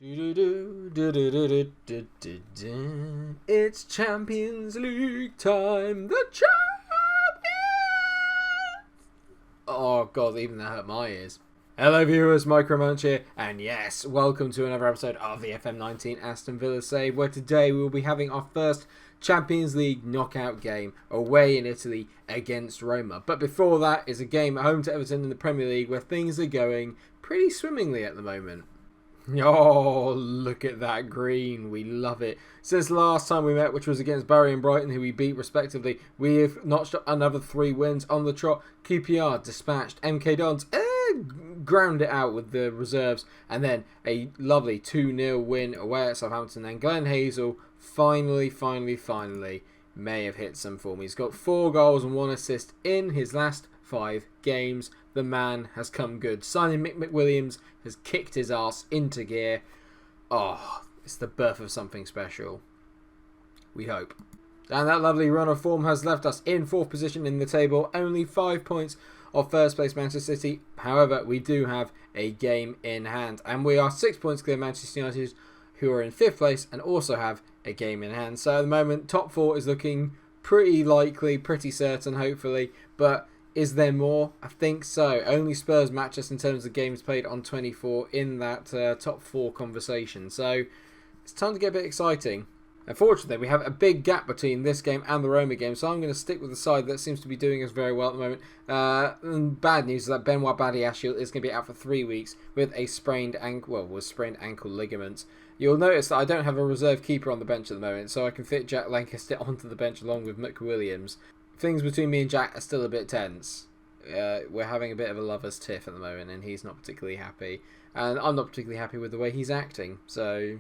It's Champions League time. The champions! Oh god, even that hurt my ears. Hello viewers, MikeRo Munch here, and yes, welcome to another episode of the FM19 Aston Villa Save, where today we will be having our first Champions League knockout game away in Italy against Roma. But before that is a game at home to Everton in the Premier League where things are going pretty swimmingly at the moment. Oh, look at that green. We love it. Since the last time we met, which was against Bury and Brighton, who we beat respectively, we have notched up another 3 wins on the trot. QPR dispatched MK Dons, ground it out with the reserves, and then a lovely 2-0 win away at Southampton. And Glenn Hazel finally may have hit some form. He's got 4 goals and 1 assist in his last 5 games. The man has come good. Signing Mick McWilliams has kicked his ass into gear. Oh, it's the birth of something special. We hope. And that lovely run of form has left us in 4th position in the table. Only 5 points of first place Manchester City. However, we do have a game in hand. And we are 6 points clear of Manchester United, who are in 5th place and also have a game in hand. So at the moment, top 4 is looking pretty likely, pretty certain, hopefully. But is there more? I think so. Only Spurs match us in terms of games played on 24 in that top 4 conversation. So it's time to get a bit exciting. Unfortunately, we have a big gap between this game and the Roma game, so I'm going to stick with the side that seems to be doing us very well at the moment. And bad news is that Benoit Badiashile is going to be out for 3 weeks with a sprained ankle, ligaments. You'll notice that I don't have a reserve keeper on the bench at the moment, so I can fit Jack Lancaster onto the bench along with McWilliams. Things between me and Jack are still a bit tense. We're having a bit of a lover's tiff at the moment, and he's not particularly happy. And I'm not particularly happy with the way he's acting. So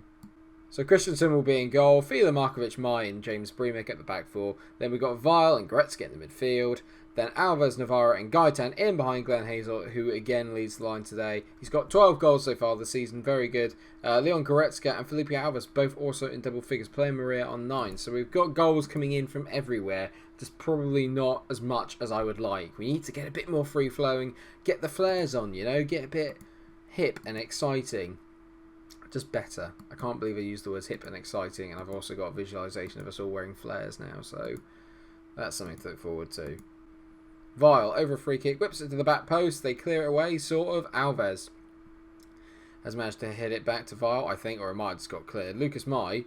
Christensen will be in goal, Fila Markovic, Mai and James Bremick at the back 4. Then we've got Vile and Goretzka in the midfield. Then Alves, Navarro and Gaitan in behind Glenn Hazel, who again leads the line today. He's got 12 goals so far this season, very good. Leon Goretzka and Felipe Alves both also in double figures, playing Maria on 9. So we've got goals coming in from everywhere, just probably not as much as I would like. We need to get a bit more free-flowing, get the flares on, you know, get a bit hip and exciting. Just better. I can't believe I used the words hip and exciting, and I've also got a visualisation of us all wearing flares now, so that's something to look forward to. Vile, over a free kick, whips it to the back post, they clear it away, sort of. Alves has managed to hit it back to Vile, I think, or it might have just got cleared. Lucas Mai,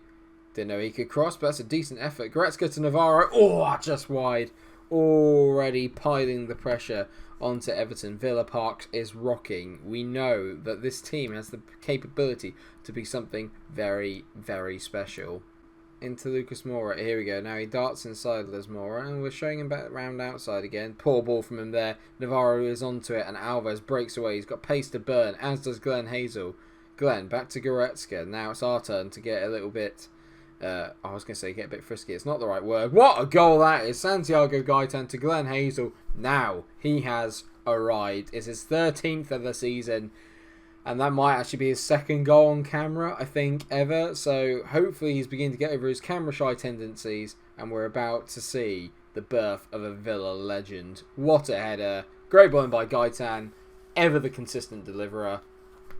didn't know he could cross, but that's a decent effort. Goretzka to Navarro, oh, just wide. Already piling the pressure onto Everton. Villa Park is rocking. We know that this team has the capability to be something very, very special. Into Lucas Moura. Here we go. Now he darts inside Les Moura, and we're showing him back round outside again. Poor ball from him there. Navarro is onto it, and Alves breaks away. He's got pace to burn, as does Glenn Hazel. Glenn back to Goretzka. Now it's our turn to get a little bit. I was going to say get a bit frisky. It's not the right word. What a goal that is! Santiago Gaitan to Glenn Hazel. Now he has arrived. It's his 13th of the season, and that might actually be his 2nd goal on camera, I think, ever. So hopefully he's beginning to get over his camera shy tendencies, and we're about to see the birth of a Villa legend. What a header! Great ball in by Gaitan, ever the consistent deliverer.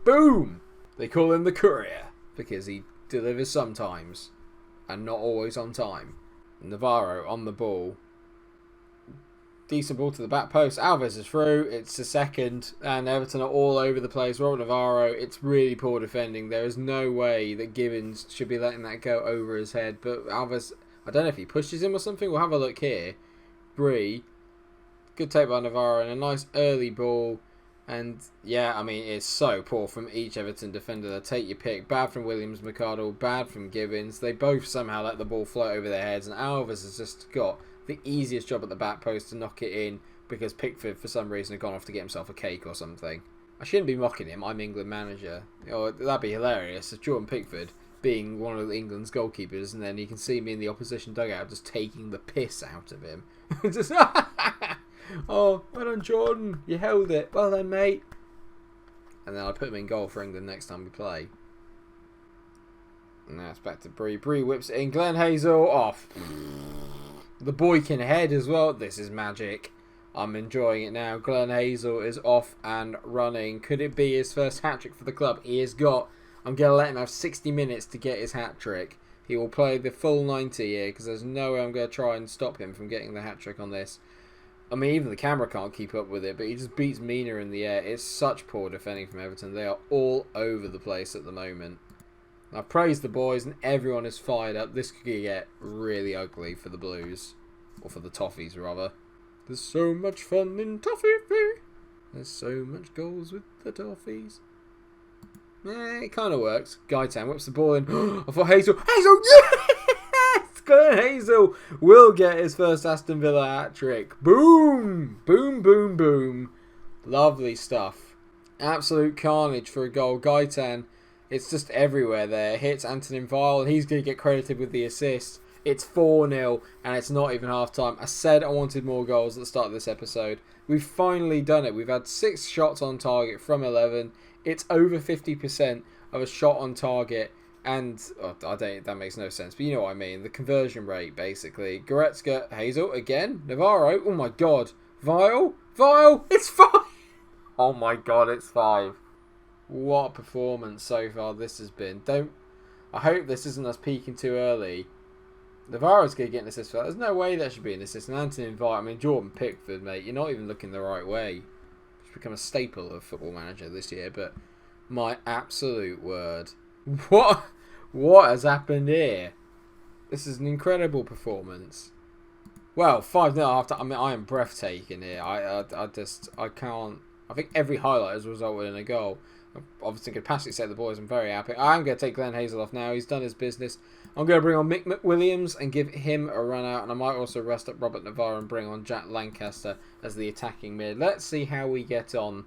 Boom! They call him the courier because he delivers sometimes and not always on time. Navarro on the ball. Decent ball to the back post. Alves is through. It's the 2nd. And Everton are all over the place. Robert Navarro. It's really poor defending. There is no way that Gibbons should be letting that go over his head. But Alves, I don't know if he pushes him or something. We'll have a look here. Bree. Good take by Navarro. And a nice early ball. And yeah, I mean, it's so poor from each Everton defender. Take your pick. Bad from Williams, McArdle. Bad from Gibbons. They both somehow let the ball float over their heads. And Alves has just got the easiest job at the back post to knock it in because Pickford, for some reason, had gone off to get himself a cake or something. I shouldn't be mocking him. I'm England manager. Oh, that'd be hilarious if Jordan Pickford being one of England's goalkeepers, and then you can see me in the opposition dugout just taking the piss out of him. Just, oh, well done, Jordan. You held it. Well done, mate. And then I put him in goal for England next time we play. And now it's back to Bree. Bree whips it in. Glenn Hazel off. The boy can head as well. This is magic. I'm enjoying it now. Glenn Hazel is off and running. Could it be his first hat-trick for the club? He has got I'm going to let him have 60 minutes to get his hat-trick. He will play the full 90 here because there's no way I'm going to try and stop him from getting the hat-trick on this. I mean, even the camera can't keep up with it, but he just beats Mina in the air. It's such poor defending from Everton. They are all over the place at the moment. I've praised the boys and everyone is fired up. This could get really ugly for the Blues. Or for the Toffees, rather. There's so much fun in Toffee. There's so much goals with the Toffees. It kind of works. Gaitan whips the ball in. I thought Hazel. Hazel! Yes! Glenn Hazel will get his first Aston Villa hat-trick. Boom! Boom, boom, boom. Lovely stuff. Absolute carnage for a goal. Gaitan, it's just everywhere there. Hits Antonin Vile and he's going to get credited with the assist. It's 4-0 and it's not even half time. I said I wanted more goals at the start of this episode. We've finally done it. We've had 6 shots on target from 11. It's over 50% of a shot on target. And that makes no sense, but you know what I mean. The conversion rate, basically. Goretzka, Hazel, again. Navarro, oh my god. Vile, it's 5. Oh my god, it's 5. What a performance so far this has been. I hope this isn't us peaking too early. Navarro's going to get an assist for that. There's no way that should be an assist. And Anthony Vile, I mean, Jordan Pickford, mate, you're not even looking the right way. It's become a staple of Football Manager this year, but my absolute word. What has happened here? This is an incredible performance. Well, 5-0 after. I mean, I am breathtaking here. I can't. I think every highlight has resulted in a goal. Obviously, could passively say the boys. I'm very happy. I'm going to take Glenn Hazel off now. He's done his business. I'm going to bring on Mick McWilliams and give him a run out. And I might also rest up Robert Navarro and bring on Jack Lancaster as the attacking mid. Let's see how we get on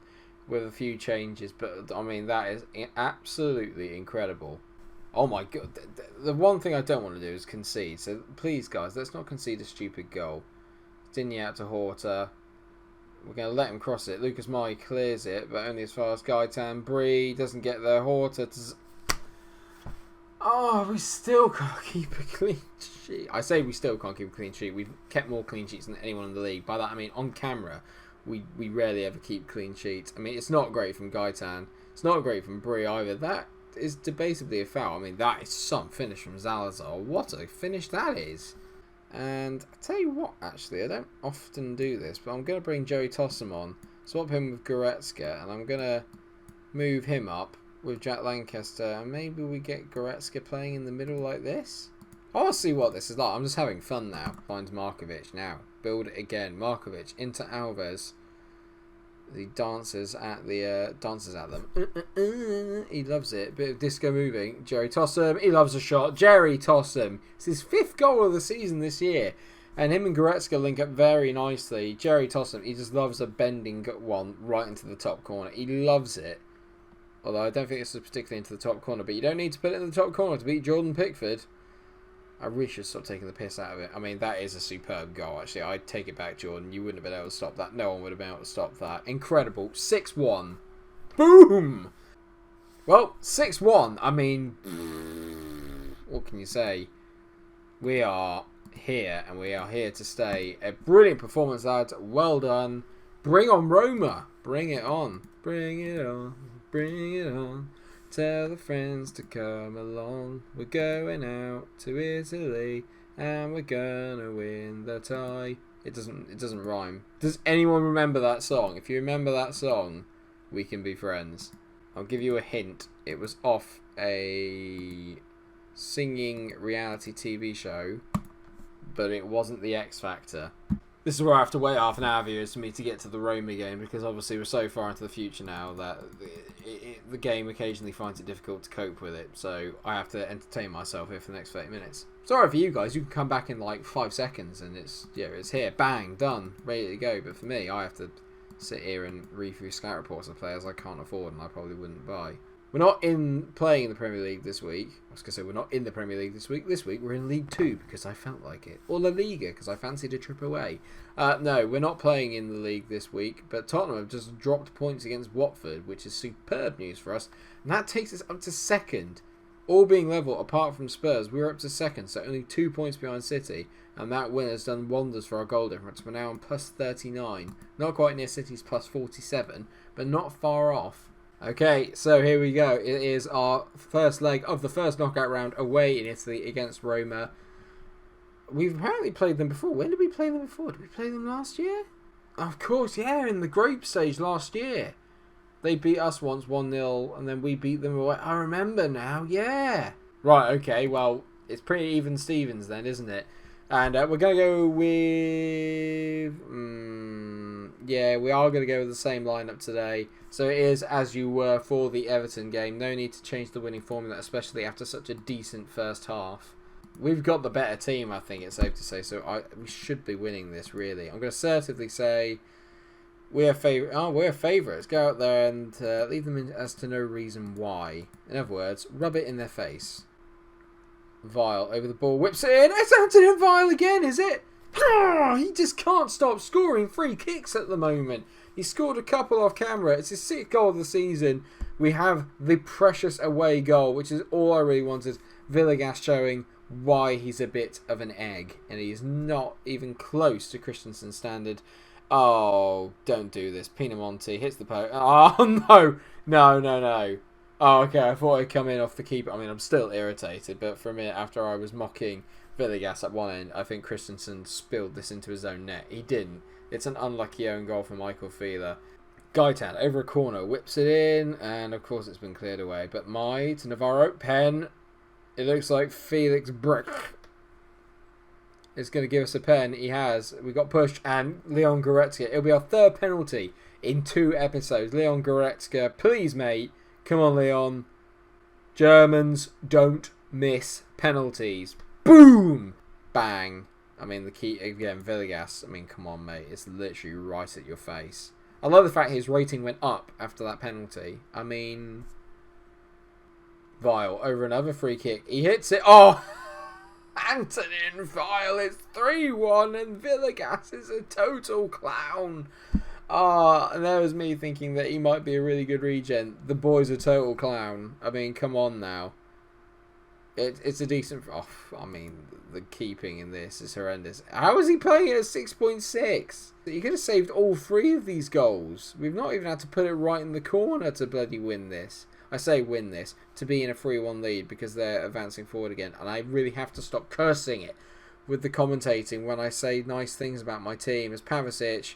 with a few changes. But, I mean, that is absolutely incredible. Oh my god. The one thing I don't want to do is concede. So, please, guys, let's not concede a stupid goal. Digne out to Horta. We're going to let him cross it. Lucas Mai clears it, but only as far as Gaitan. Bree doesn't get there. Horta. We still can't keep a clean sheet. I say we still can't keep a clean sheet. We've kept more clean sheets than anyone in the league. By that I mean on camera, we rarely ever keep clean sheets. I mean, it's not great from Gaitan. It's not great from Bree either. That is debatably a foul. I mean, that is some finish from Zalazar. What a finish that is. And I tell you what, actually, I don't often do this, but I'm going to bring Joey Tossum on, swap him with Goretzka, and I'm going to move him up with Jack Lancaster, and maybe we get Goretzka playing in the middle like this. I want to see what this is like. I'm just having fun now. Find Markovic now. Build it again. Markovic into Alves. He dances at them. He loves it. Bit of disco moving. Jerry Tossum. He loves a shot. Jerry Tossum. It's his 5th goal of the season this year. And him and Goretzka link up very nicely. Jerry Tossum, he just loves a bending one right into the top corner. He loves it. Although I don't think this is particularly into the top corner. But you don't need to put it in the top corner to beat Jordan Pickford. I really should stop taking the piss out of it. I mean, that is a superb goal, actually. I'd take it back, Jordan. You wouldn't have been able to stop that. No one would have been able to stop that. Incredible. 6-1. Boom! Well, 6-1. I mean, what can you say? We are here, and we are here to stay. A brilliant performance, lads. Well done. Bring on Roma. Bring it on. Bring it on. Bring it on. Tell the friends to come along. We're going out to Italy and we're gonna win the tie. It doesn't rhyme. Does anyone remember that song? If you remember that song, we can be friends. I'll give you a hint. It was off a singing reality TV show, but it wasn't the X Factor. This is where I have to wait half an hour, viewers, for me to get to the Roma game, because obviously we're so far into the future now that the game occasionally finds it difficult to cope with it. So I have to entertain myself here for the next 30 minutes. Sorry for you guys, you can come back in like 5 seconds and it's here, bang, done, ready to go. But for me, I have to sit here and read through scout reports of players I can't afford and I probably wouldn't buy. We're not playing in the Premier League this week. I was going to say we're not in the Premier League this week. This week we're in League 2 because I felt like it. Or La Liga because I fancied a trip away. No, we're not playing in the league this week. But Tottenham have just dropped points against Watford, which is superb news for us. And that takes us up to 2nd. All being level apart from Spurs, we're up to 2nd. So only 2 points behind City. And that win has done wonders for our goal difference. We're now on plus 39. Not quite near City's plus 47. But not far off. Okay, so here we go. It is our first leg of the first knockout round away in Italy against Roma. We've apparently played them before. When did we play them before? Did we play them last year? Of course, yeah, in the group stage last year. They beat us once 1-0 and then we beat them away. I remember now, yeah. Right, okay, well, it's pretty even Stevens then, isn't it? And we're going to go with... yeah, we are going to go with the same lineup today. So it is as you were for the Everton game. No need to change the winning formula, especially after such a decent first half. We've got the better team, I think it's safe to say. So we should be winning this, really. I'm going to assertively say we're favourites. Go out there and leave them as to no reason why. In other words, rub it in their face. Vile over the ball, whips it in. It's Anthony Vile again, is it? He just can't stop scoring free kicks at the moment. He scored a couple off camera. It's his 6th goal of the season. We have the precious away goal, which is all I really wanted. Villegas showing why he's a bit of an egg, and he's not even close to Christensen's standard. Oh, don't do this. Pinamonti hits the post. Oh, no. Oh, okay, I thought I'd come in off the keeper. I mean, I'm still irritated, but for a minute after I was mocking Villegas at one end, I think Christensen spilled this into his own net. He didn't. It's an unlucky own goal for Michael Fila. Gaitan over a corner, whips it in, and of course it's been cleared away. But to Navarro, pen. It looks like Felix Brick is going to give us a pen. He has. We got pushed, and Leon Goretzka. It'll be our 3rd penalty in 2 episodes. Leon Goretzka, please, mate. Come on, Leon. Germans don't miss penalties. Boom! Bang. I mean, the key, again, Villegas. I mean, come on, mate. It's literally right at your face. I love the fact his rating went up after that penalty. I mean, Vile over another free kick. He hits it. Oh! Antonin Vile is 3-1 and Villegas is a total clown. And there was me thinking that he might be a really good regen. The boy's a total clown. I mean, come on now. It's a decent... Oh, I mean, the keeping in this is horrendous. How is he playing at 6.6? He could have saved all 3 of these goals. We've not even had to put it right in the corner to bloody win this. I say win this, to be in a 3-1 lead because they're advancing forward again. And I really have to stop cursing it with the commentating when I say nice things about my team. As Pavicic...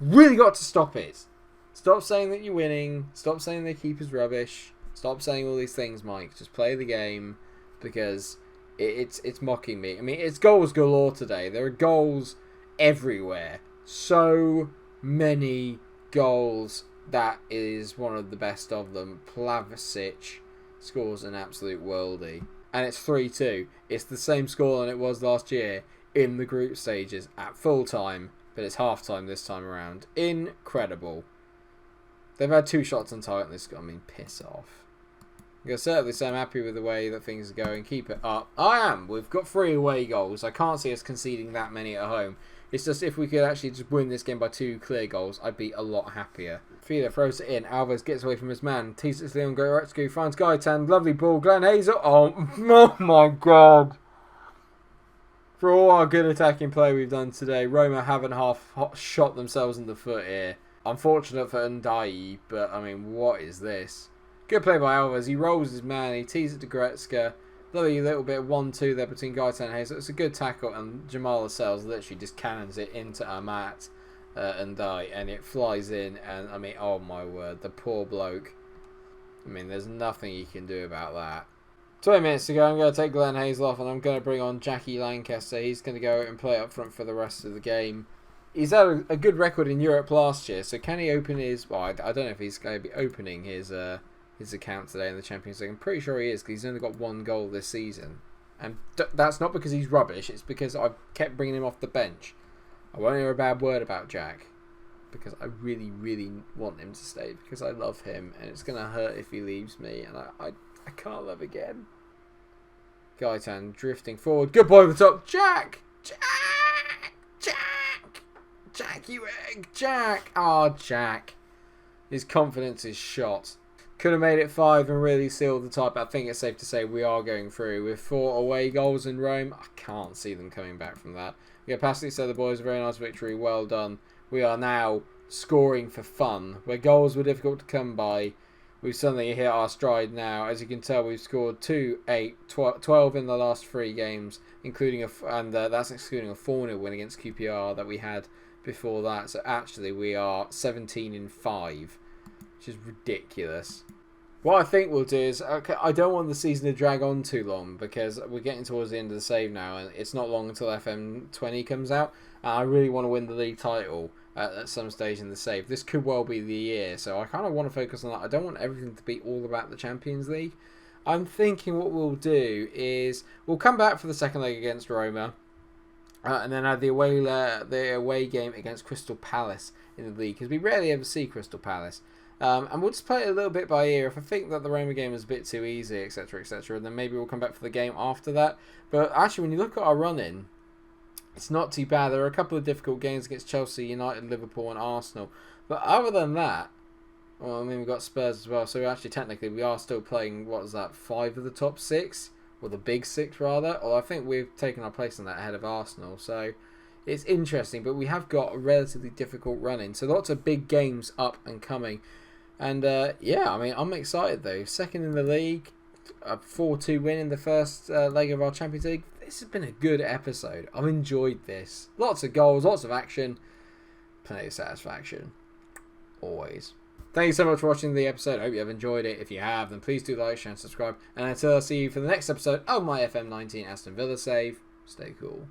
Really got to stop it. Stop saying that you're winning. Stop saying the keeper's rubbish. Stop saying all these things, Mike. Just play the game because it's mocking me. I mean, it's goals galore today. There are goals everywhere. So many goals. That is one of the best of them. Pavicic scores an absolute worldie. And it's 3-2. It's the same score than it was last year in the group stages at full time. But it's half-time this time around. Incredible. They've had 2 shots on target in this. I mean, piss off. I'm going to certainly say I'm happy with the way that things are going. Keep it up. I am. We've got 3 away goals. I can't see us conceding that many at home. It's just if we could actually just win this game by 2 clear goals, I'd be a lot happier. Fila throws it in. Alvarez gets away from his man. Teases Leon Goretzka. Finds Gaitan. Lovely ball. Glenn Hazel. Oh my God. For all our good attacking play we've done today, Roma haven't half shot themselves in the foot here. Unfortunate for Ndai, but I mean, what is this? Good play by Alvarez. He rolls his man. He teases it to Goretzka. Lovely little bit of 1-2 there between Gaitan and Hazel. It's a good tackle, and Jamal Lascelles literally just cannons it into Amat Ndai, and it flies in. And I mean, oh my word, the poor bloke. I mean, there's nothing you can do about that. 20 minutes to go, I'm going to take Glenn Hazel off and I'm going to bring on Jackie Lancaster. He's going to go and play up front for the rest of the game. He's had a good record in Europe last year, so can he open his... Well, I don't know if he's going to be opening his account today in the Champions League. I'm pretty sure he is because he's only got 1 goal this season. And that's not because he's rubbish, it's because I've kept bringing him off the bench. I won't hear a bad word about Jack because I really, really want him to stay because I love him and it's going to hurt if he leaves me and I can't love again. Gaitan drifting forward. Good boy over the top. Jack! Jack, you egg! Jack! Oh, Jack. His confidence is shot. Could have made it 5 and really sealed the tie, but I think it's safe to say we are going through. With 4 away goals in Rome, I can't see them coming back from that. We get past it, so the boys, a very nice victory. Well done. We are now scoring for fun. Where goals were difficult to come by, we've suddenly hit our stride now. As you can tell, we've scored 2, 8, 12 in the last 3 games, including that's excluding a 4-0 win against QPR that we had before that. So actually, we are 17-5, which is ridiculous. What I think we'll do is, okay, I don't want the season to drag on too long because we're getting towards the end of the save now, and it's not long until FM20 comes out. And I really want to win the league title at some stage in the save. This could well be the year, so I kind of want to focus on that. I don't want everything to be all about the Champions League. I'm thinking what we'll do is we'll come back for the second leg against Roma, and then have the away game against Crystal Palace in the league, because we rarely ever see Crystal Palace. And we'll just play it a little bit by ear. If I think that the Roma game is a bit too easy, etc., etc., then maybe we'll come back for the game after that. But actually, when you look at our run-in, it's not too bad. There are a couple of difficult games against Chelsea, United, Liverpool, and Arsenal. But other than that, well, I mean, we've got Spurs as well. So actually, technically, we are still playing, 5 of the top 6? Or the big 6, rather. Or I think we've taken our place in that ahead of Arsenal. So it's interesting. But we have got a relatively difficult run-in. So lots of big games up and coming. And yeah, I mean, I'm excited though. Second in the league, a 4-2 win in the first leg of our Champions League. This has been a good episode. I've enjoyed this. Lots of goals, lots of action, plenty of satisfaction. Always. Thank you so much for watching the episode. I hope you have enjoyed it. If you have, then please do like, share, and subscribe. And until I see you for the next episode of my FM19 Aston Villa save, stay cool.